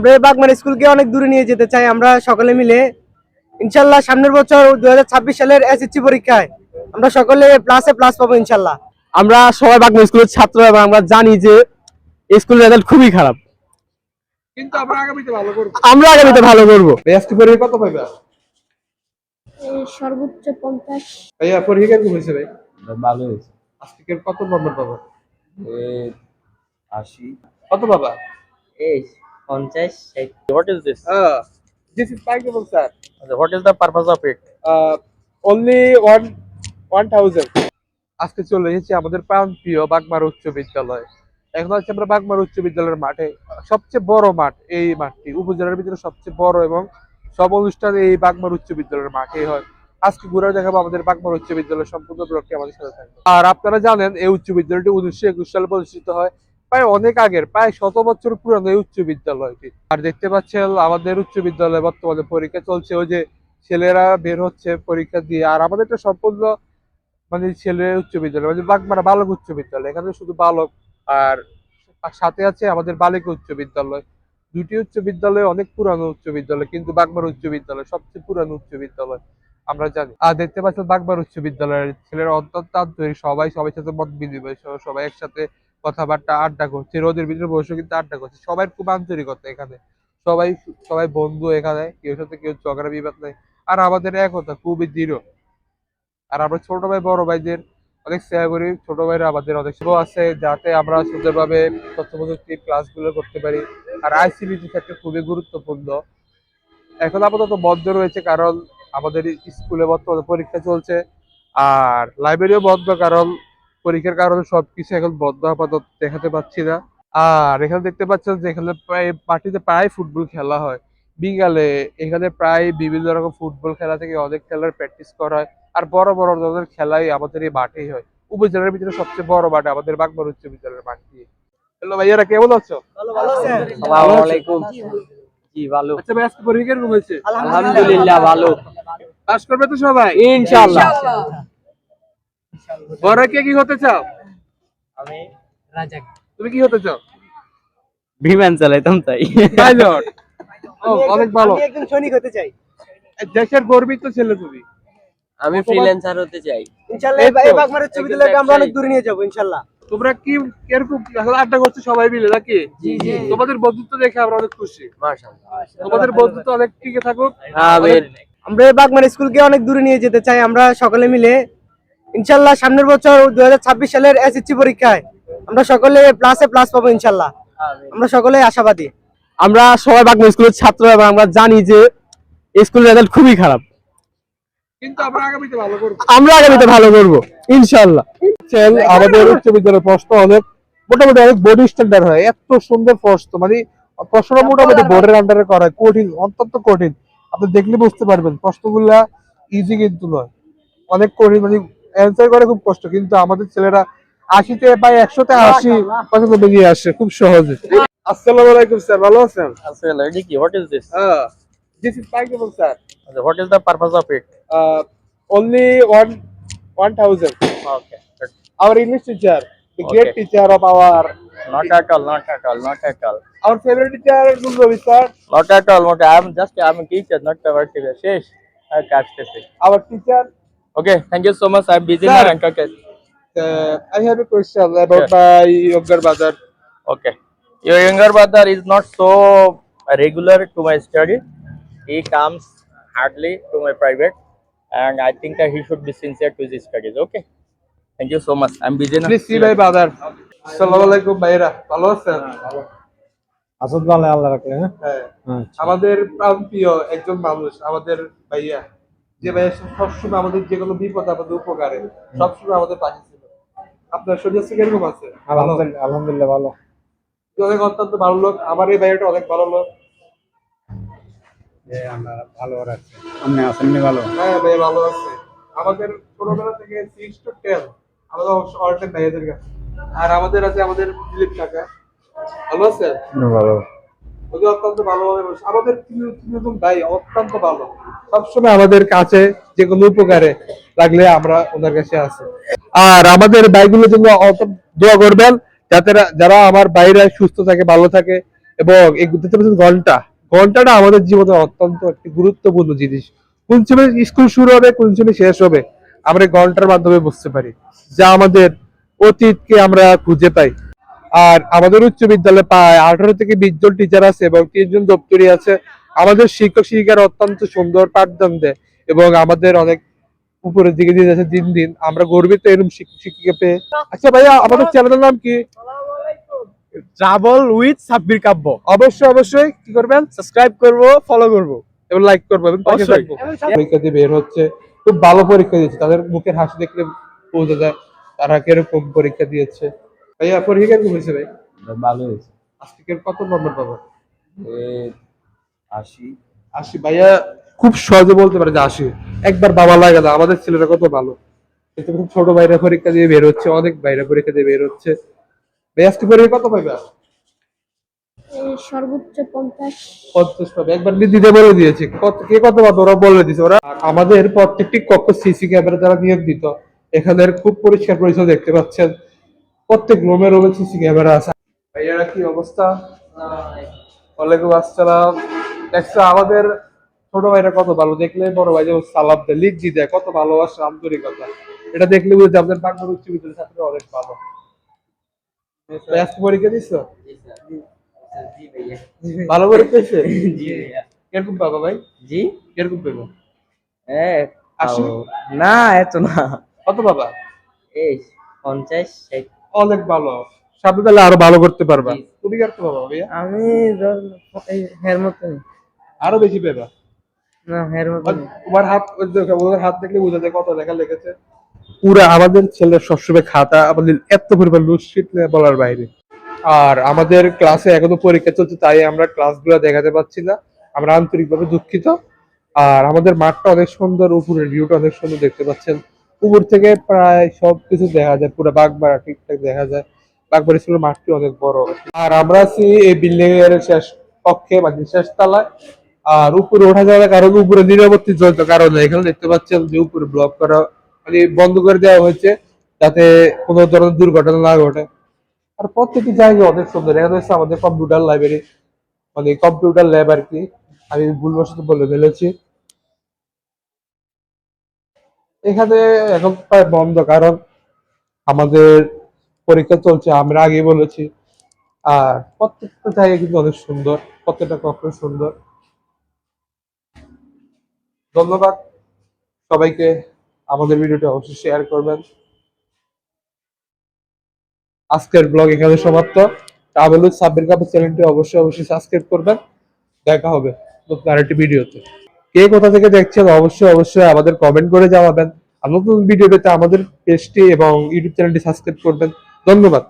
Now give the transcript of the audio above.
আমরা বাগমারা স্কুলকে অনেক দূরে নিয়ে যেতে চাই আমরা সকলে মিলে। ইনশাল্লাহ সামনের বছর 2026 সালের এসএসসি পরীক্ষায় আমরা সকলে প্লাসে প্লাস পাবো ইনশাল্লাহ। আমরা সবাই বাগমারা স্কুলের ছাত্র এবং আমরা জানি যে স্কুলের রেজাল্ট খুবই খারাপ, কিন্তু আমরা আগামীতে ভালো করব। বেস্ট পরীক্ষা কত পাইবা? সর্বোচ্চ 50। ভাইয়া পরীক্ষা কেমন হয়েছে ভাই? ভালো হয়েছে। আজকে কত নম্বর পাবা? 80। কত পাবা? 50, 60. What is this? This is Paikable sir. What is the purpose of it? Only 1000. আজকে চলে এসেছি আমাদের প্রাণপ্রিয় বাগমারা উচ্চ বিদ্যালয়। এখন হচ্ছে আমরা বাগমারা উচ্চ বিদ্যালয়ের মাঠে, সবচেয়ে বড় মাঠ এই মাঠটি, উপজেলার ভিতরে সবচেয়ে বড় এবং সব অনুষ্ঠান এই বাগমারা উচ্চ বিদ্যালয়ের মাঠেই হয়। আজকে ঘুরে দেখাবো আমাদের বাগমারা উচ্চ বিদ্যালয়ের সম্পূর্ণ ব্লকটি আমাদের সাথে থাকবে। আর আপনারা জানেন এই উচ্চ বিদ্যালয়টি 1921 সালে প্রতিষ্ঠিত হয়, প্রায় অনেক আগের, প্রায় 100 বছর পুরানো এই উচ্চ বিদ্যালয়টি। আর দেখতে পাচ্ছেন আমাদের উচ্চ বিদ্যালয়ে বর্তমানে পরীক্ষা চলছে, ওই যে ছেলেরা বের হচ্ছে পরীক্ষা দিয়ে। আর আমাদের একটা সম্পূর্ণ মানে ছেলে উচ্চ বিদ্যালয়, মানে বাগমারা বালক উচ্চ বিদ্যালয়, এখানে শুধু বালক আর সাথে আছে আমাদের বালিকা উচ্চ বিদ্যালয়। দুটি উচ্চ বিদ্যালয় অনেক পুরানো উচ্চ বিদ্যালয়, কিন্তু বাগমারা উচ্চ বিদ্যালয় সবচেয়ে পুরানো উচ্চ বিদ্যালয় আমরা জানি। আর দেখতে পাচ্ছেন বাগমারা উচ্চ বিদ্যালয়ের ছেলেরা অত্যন্ত আন্তরিক, সবাই সবার সাথে মত বিনিময়, সবাই একসাথে কথাবার্তা আড্ডা করছে, রোদের ভিতরে বসে কিন্তু আড্ডা করছে, সবাই খুব আন্তরিকতা এখানে, সবাই সবাই বন্ধু, এখানে কেউ সাথে কেউ ঝগড়া বিবাদ নাই। আর আমাদের একতা খুবই দৃঢ়। আর আমরা ছোট ভাই বড় ভাইদের অনেক সেবা করি, ছোট ভাইরা আমাদের অনেক সেবা আছে যাতে আমরা সুন্দরভাবে তথ্য প্রযুক্তির ক্লাসগুলো করতে পারি। আর আইসিটি ক্ষেত্রে খুবই গুরুত্বপূর্ণ। এখন আপাতত বন্ধ রয়েছে কারণ আমাদের স্কুলে বর্তমানে পরীক্ষা চলছে, আর লাইব্রেরিও বন্ধ কারণ পরীক্ষার কারণে সবকিছু এখন বন্ধ, আপাতত দেখাতে পাচ্ছি না। আর এখানে দেখতে পাচ্ছেন যে এখানে প্রায় মাটিতে প্রায় ফুটবল খেলা হয় বিকালে, এখানে প্রায় বিভিন্ন রকম ফুটবল খেলা থেকে অনেক খেলার প্র্যাকটিস করা হয়। আর বড় বড় ধরনের খেলাই আমাদের এই মাঠেই হয়, উপজেলার ভিতরে সবচেয়ে বড় মাঠ আমাদের বাগমারা উচ্চ বিদ্যালয়ের মাঠটি। হ্যালো ভাইয়ারা, কেমন আছো? ভালো আছেন? আসসালামু আলাইকুম। জি ভালো। আচ্ছা ভাই, আজকে পরীক্ষা কেমন হয়েছে? আলহামদুলিল্লাহ ভালো। পাস করবে তো সবাই ইনশাআল্লাহ। বড় কে কি হতে চাও? আমি রাজাক। তুমি কি হতে চাও? বিমান চালাইতাম তাই। পাইলট। ও অনেক ভালো। আমি একজন সৈনিক হতে চাই দেশের গর্বিত ছেলে তুমি। আমি ফ্রিল্যান্সার হতে চাই। ইনশাল্লাহ। এই বাগমারা উচ্চ বিদ্যালয়কে আমরা অনেক দূরে নিয়ে যাবো ইনশাল্লাহ। তোমরা কি এরকম আড্ডা করছো সবাই মিলে নাকি? জি জি। তোমাদের বন্ধুত্ব দেখে আমরা অনেক খুশি। মাশাআল্লাহ। তোমাদের বন্ধুত্ব অনেক টিকে থাকুক। আমিন। আমরা বাগমারা স্কুলকে অনেক দূরে নিয়ে যেতে চাই আমরা সকলে মিলে। ইনশাল্লাহ সামনের বছর 2026 সালের এসএসসি পরীক্ষায় আমরা সকলে প্লাসে প্লাস পাবো ইনশাল্লাহ। আমরা সকলে আশাবাদী। আমরা সবাই বাগমারা স্কুলের ছাত্র এবং আমরা জানি যে স্কুলের রেজাল্ট খুবই খারাপ, কিন্তু আমরা আগামীতে ভালো করব ইনশাআল্লাহ। আমাদের উচ্চ বিদ্যালয়ের প্রশ্ন অনেক মোটামুটি অনেক বোর্ড স্ট্যান্ডার্ড হয়, এত সুন্দর প্রশ্ন, মানে প্রশ্নটা মোটামুটি বোর্ডের আন্ডারে করা হয়, কঠিন, অত্যন্ত কঠিন। আপনি দেখলে বুঝতে পারবেন প্রশ্নগুলা ইজি কিন্তু নয়, অনেক কঠিন, মানে অ্যান্সার করে খুব কষ্ট। কিন্তু আমাদের ছেলেরা 80-তে বা 100-তে 80% বেরিয়ে আসে খুব সহজে। আসসালামু আলাইকুম স্যার, ভালো আছেন? আসলে কি what is this? This is Paikable sir. What is the purpose of it? Only 1000. Okay. Our English teacher, the Okay. great teacher of our Not at all, not at all, not at all. our favorite teacher, Gulravi sir. Not at all, not. I'm a teacher, not a teacher. Shesh. I can't say. Our teacher. Okay, thank you so much. I'm busy Sir. now. Okay. I have a question about Yeah. my younger brother. Okay. Your younger brother is not so regular to my study. He comes hardly to my private, and I think that he should be sincere to his studies. Okay. Thank you so much. I'm busy now. Please see my brother. আসসালামু আলাইকুম ভাইরা, ভালো আছেন? আসল ভালো আল্লাহ রাখলে। হ্যাঁ। আচ্ছা। আমাদের প্রাণপ্রিয় একজন মানুষ, আমাদের ভাইয়া, যে ভাইয়া সবসময় আমাদের যে কোনো বিপদ আপদে উপকারে সবসময় আমাদের পাশে ছিল। আপনার শরীর কিরকম আছে? আলহামদুলিল্লাহ, আলহামদুলিল্লাহ ভালো। অনেক অত্যন্ত ভালো লোক, আমার এই ভাইয়াটা অনেক ভালো লোক। আমরা ভালো রাখছি। আপনি আছেন ভালো? হ্যাঁ ভাই ভালো আছে। আমাদের ছোটবেলা থেকে 6 to 10 আমাদের অল টাইম ভাইয়াদের কাছে। আর আমাদের আছে আমাদের দিলীপ কাকা, ভালো আছে? ভালো। ওই অত্যন্ত ভালোভাবে বসে আমাদের তিনজন ভাই অত্যন্ত ভালো, সবসময় আমাদের কাছে যে কোনো উপকারে লাগলে আমরা ওনার কাছে আছি। আর আমাদের ভাইগুলোর জন্য দোয়া করবেন যাতে যারা আমার ভাইরা সুস্থ থাকে, ভালো থাকে এবং এই দেখতে পাচ্ছেন ঘন্টা, ঘন্টাটা আমাদের জীবনে অত্যন্ত একটি গুরুত্বপূর্ণ জিনিস। কোন সময় স্কুল শুরু হবে, কোন সময় শেষ হবে, আমরা এই ঘন্টার মাধ্যমে বুঝতে পারি, যা আমাদের অতীতকে আমরা খুঁজে পাই। আর আমাদের উচ্চ বিদ্যালয়ে প্রায় 18 থেকে 20 জন টিচার আছে এবং 3 জন দপ্তরি আছে। আমাদের শিক্ষক শিক্ষিকারা অত্যন্ত সুন্দর পাঠদান দেয় এবং আমাদের অনেক উপরের দিকে নিয়ে যাচ্ছে দিন দিন। আমরা গর্বিত এরকম শিক্ষক শিক্ষিকা পেয়ে। আচ্ছা ভাইয়া, আমাদের চ্যানেলের নাম কি? ট্রাভেল উইথ সাব্বির কাব্য। অবশ্যই অবশ্যই কি করবেন, সাবস্ক্রাইব করব, ফলো করব। এবং লাইক করবো এবং পাশে অবশ্যই। থাকবো। পরীক্ষা দিয়ে বের হচ্ছে, খুব ভালো পরীক্ষা দিয়েছে, তাদের মুখের হাসি দেখলে বোঝা যায় তারা কিরকম পরীক্ষা দিয়েছে। ভাইয়া পরীক্ষা কিরকম হয়েছে ভাই? ভালো হয়েছে। আজকে কত নম্বর পাবো? 80। 80। ভাইয়া খুব সহজে বলতে পারে যে 80। একবার বাবা লাগে না, আমাদের ছেলেরা কত ভালো। কিন্তু খুব ছোট ভাইরা পরীক্ষা দিয়ে বের হচ্ছে, অনেক ভাইরা পরীক্ষা দিয়ে বের হচ্ছে। ভাই আজকে পরীক্ষা কত পাইবা? সর্বোচ্চ 50। 50 পাবে। একবার দিদি বলে দিয়েছে কে কত পাবে, ওরা বলে দিয়েছে। ওরা আমাদের প্রত্যেকটি কক্ষ সিসি ক্যামেরা দ্বারা নিয়ন্ত্রিত। এখানে খুব পরিষ্কার পরিচ্ছন্ন দেখতে পাচ্ছেন, প্রত্যেক রুমে রুমে সিসি ক্যামেরা আছে। ভাইয়ারা কি অবস্থা? ওয়ালাইকুম আসসালাম। দেখছো আমাদের ছোট ভাইরা কত ভালো, দেখলে বড় ভাই যেমন সালাম দেয়, লিখি দেয়, কত ভালোবাসা আন্তরিকতা। এটা দেখলে বুঝতে আমাদের বাংলা উচ্চ বিদ্যালয়ের ছাত্ররা অনেক ভালো। আজকে পরীক্ষা দিচ্ছ? ভালো পরীক্ষা হয়েছে? কিরকম পাবা ভাই? জি কিরকম পাবো? ও, না এত না, কত পাবা? এই 50 60। অনেক ভালো, সামনে তাহলে আরো ভালো করতে পারবা। জি। তুমি কত পাবা ভাইয়া? আমি হের মতো আরো বেশি পাবা। না, হের মতো তোমার হাত, ওই দেখো, ওদের হাত দেখলে বোঝা যায় কত লেখা লেগেছে। পুরা আমাদের ছেলের সবসময় খাতা, আমাদের এত পরিমাণ লুটশিট বলার বাইরে। আর আমাদের ক্লাসে এখনো পরীক্ষা চলছে, তাই আমরা ক্লাসগুলো দেখাতে পাচ্ছি না, আমরা আন্তরিকভাবে দুঃখিত। আর আমাদের মাঠটা অনেক সুন্দর, উপরের ভিউটা অনেক সুন্দর দেখতে পাচ্ছেন। উপর থেকে প্রায় সবকিছু দেখা যায়, পুরো বাগবাড়া ঠিকঠাক দেখা যায়। বাগবাড়ি স্কুলের মাঠটি অনেক বড়। আর আমরা আছি এই বিল্ডিং এর শেষ কক্ষে, মানে শেষ তলায়। আর উপরে ওঠা যাওয়ার কারণ উপরে নিরাপত্তি জনিত কারণে এখানে দেখতে পাচ্ছেন যে উপরে ব্লক করা, মানে বন্ধ করে দেওয়া হয়েছে, যাতে কোনো ধরনের দুর্ঘটনা না ঘটে। আর প্রত্যেকটি জায়গা অনেক সুন্দর। এখানে হচ্ছে আমাদের কম্পিউটার লাইব্রেরি, মানে কম্পিউটার ল্যাব আর কি, আমি ভুলবশত বলে ফেলেছি। এখানে এখন প্রায় বন্ধ, কারণ আমাদের পরীক্ষা চলছে, আমরা আগে বলেছি। আর প্রত্যেকটা জায়গা কিন্তু অনেক সুন্দর, প্রত্যেকটা কক্ষ সুন্দর। ধন্যবাদ সবাইকে। আমাদের ভিডিওটা অবশ্যই শেয়ার করবেন। আজকের ব্লগ এখানে সমাপ্ত। ট্রাভেল উইথ সাব্বির কাপুর চ্যানেলটি অবশ্যই অবশ্যই সাবস্ক্রাইব করবেন। দেখা হবে নতুন আরেকটি ভিডিওতে। কে কোথা থেকে দেখছেন অবশ্যই অবশ্যই আমাদের কমেন্ট করে জানাবেন। আর নতুন ভিডিও পেতে আমাদের পেজটি এবং ইউটিউব চ্যানেলটি সাবস্ক্রাইব করবেন। ধন্যবাদ।